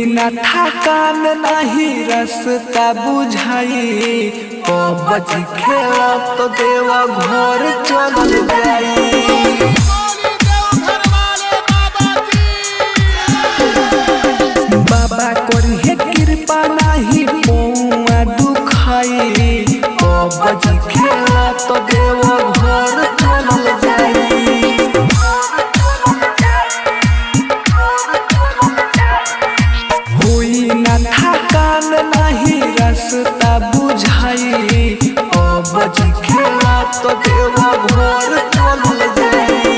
ना थकान नहीं रास्ता बुझाई पबज खेला तो देवा घर चल जाई। बाबा करी कृपा नहीं पौआ दुखाई पबज खेला तो देवा घर चल जाई। थकान नहीं रास्ता बुझाई पबज खेला तो देवा घर चल जाई।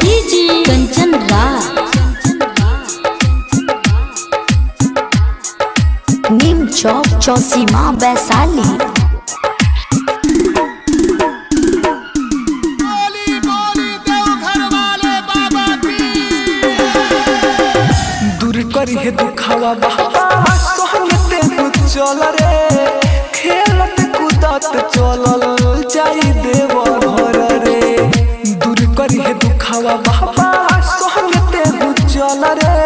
डीजे कंचन राज नीम चौक चौसीमा वैशाली। करी है दुखावा बाबा सोहनते तू चल रे खेलत कूदत चलल जाई देव घर रे। दूर करी है दुखावा बाबा सोहनते तू चल रे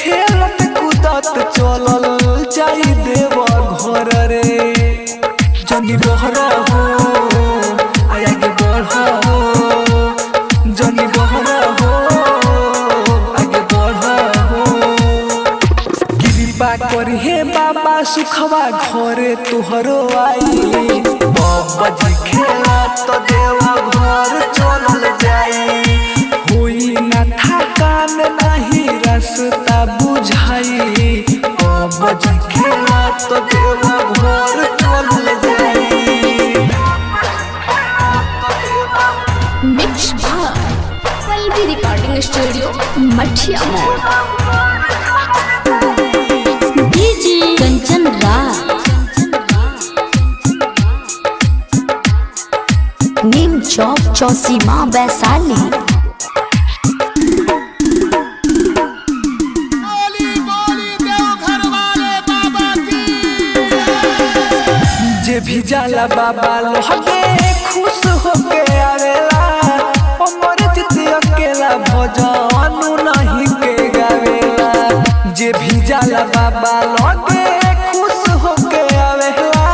खेलत कूदत चलल जाई देव घर रे। जनी बहरा हो आगे बढ़ हो जनी बहरा हो करी हे बाबा सुखवा घरे तुहरो आई पबज खेला तो देवा घर चल जाई। होई ना थकान नहीं रास्ता बुझाई पबज खेला तो देवा घर चल जाई। मिक्स पल्लवी रिकॉर्डिंग स्टूडियो मठिया मोड़। डीजे कंचन राज नीम चौक चौसीमा वैशाली। जे भी जाला बाबा लोहगे खुश होके आवेला हमर जित अकेला भजन नहीं के गावेला। जे भी जाला बाबा लोगे खुश होके आवेला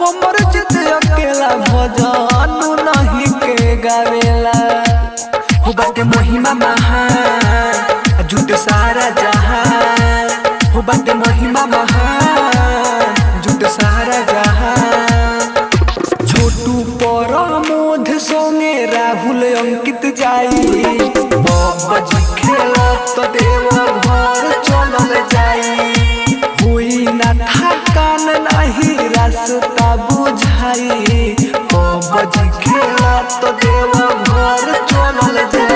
हमर जित अकेला भजन नहीं के गावेला। हो बाटे महिमा महान जुट सारा जहान हो बाटे महिमा महान जुट सारा जहान। छोटू परमोध संगे राहुल अंकित जाई पबज खेला तो देवा घर चल जाई। होई ना थकान नहीं रास्ता बुझाई पबज खेला तो देवा घर चल जाई।